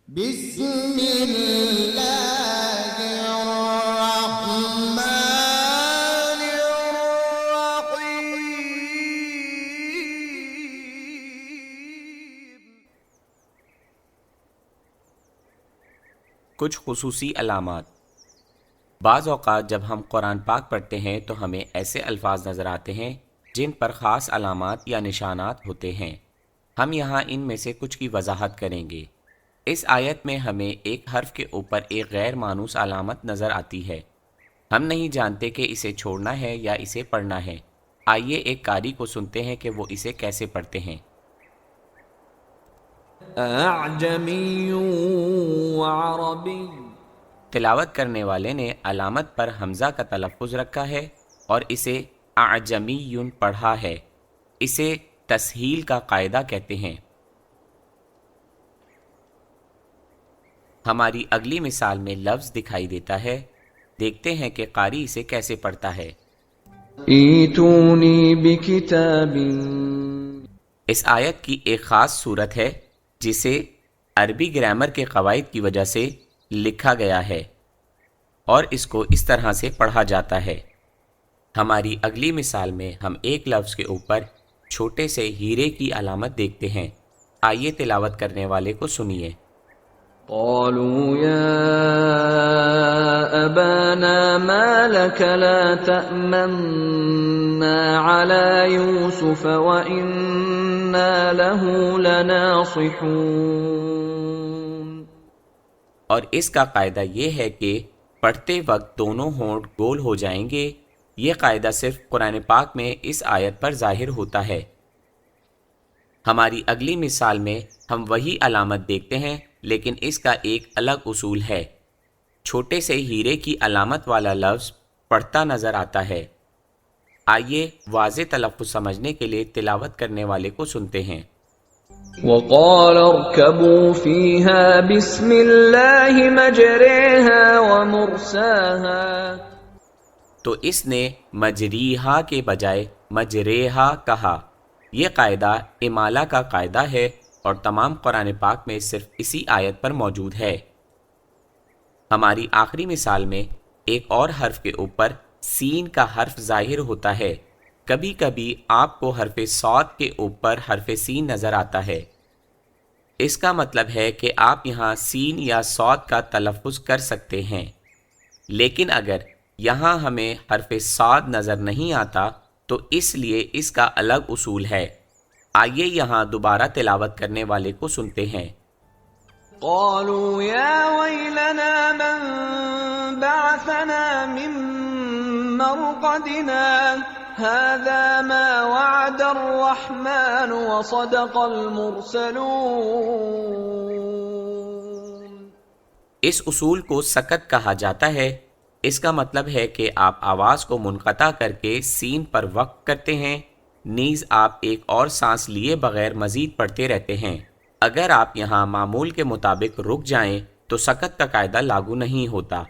بسم اللہ الرحمن الرحیم۔ کچھ خصوصی علامات۔ بعض اوقات جب ہم قرآن پاک پڑھتے ہیں تو ہمیں ایسے الفاظ نظر آتے ہیں جن پر خاص علامات یا نشانات ہوتے ہیں۔ ہم یہاں ان میں سے کچھ کی وضاحت کریں گے۔ اس آیت میں ہمیں ایک حرف کے اوپر ایک غیر مانوس علامت نظر آتی ہے۔ ہم نہیں جانتے کہ اسے چھوڑنا ہے یا اسے پڑھنا ہے۔ آئیے ایک قاری کو سنتے ہیں کہ وہ اسے کیسے پڑھتے ہیں۔ اعجمی وعربی۔ تلاوت کرنے والے نے علامت پر حمزہ کا تلفظ رکھا ہے اور اسے اعجمی پڑھا ہے۔ اسے تسہیل کا قاعدہ کہتے ہیں۔ ہماری اگلی مثال میں لفظ دکھائی دیتا ہے، دیکھتے ہیں کہ قاری اسے کیسے پڑھتا ہے۔ ایتونی بکتاب۔ اس آیت کی ایک خاص صورت ہے جسے عربی گرامر کے قواعد کی وجہ سے لکھا گیا ہے اور اس کو اس طرح سے پڑھا جاتا ہے۔ ہماری اگلی مثال میں ہم ایک لفظ کے اوپر چھوٹے سے ہیرے کی علامت دیکھتے ہیں۔ آئیے تلاوت کرنے والے کو سنیے۔ قالوا يا أبانا ما لك لا تأمنا على يوسف وإنا له لناصحون۔ اور اس کا قاعدہ یہ ہے کہ پڑھتے وقت دونوں ہونٹ گول ہو جائیں گے۔ یہ قاعدہ صرف قرآن پاک میں اس آیت پر ظاہر ہوتا ہے۔ ہماری اگلی مثال میں ہم وہی علامت دیکھتے ہیں لیکن اس کا ایک الگ اصول ہے۔ چھوٹے سے ہیرے کی علامت والا لفظ پڑھتا نظر آتا ہے۔ آئیے واضح تلفظ سمجھنے کے لیے تلاوت کرنے والے کو سنتے ہیں۔ وقال اركبوا فيها بسم الله مجريها ومرساها۔ تو اس نے مجریہا کے بجائے مجریہا کہا۔ یہ قاعدہ امالہ کا قاعدہ ہے اور تمام قرآن پاک میں صرف اسی آیت پر موجود ہے۔ ہماری آخری مثال میں ایک اور حرف کے اوپر سین کا حرف ظاہر ہوتا ہے۔ کبھی کبھی آپ کو حرف صاد کے اوپر حرف سین نظر آتا ہے۔ اس کا مطلب ہے کہ آپ یہاں سین یا صاد کا تلفظ کر سکتے ہیں، لیکن اگر یہاں ہمیں حرف صاد نظر نہیں آتا تو اس لیے اس کا الگ اصول ہے۔ آئیے یہاں دوبارہ تلاوت کرنے والے کو سنتے ہیں۔ قالوا يا ويلنا من بعثنا من مرقدنا هذا ما وعد الرحمن وصدق المرسلون۔ اس اصول کو سکت کہا جاتا ہے۔ اس کا مطلب ہے کہ آپ آواز کو منقطع کر کے سین پر وقف کرتے ہیں، نیز آپ ایک اور سانس لیے بغیر مزید پڑھتے رہتے ہیں۔ اگر آپ یہاں معمول کے مطابق رک جائیں تو سکت کا قاعدہ لاگو نہیں ہوتا۔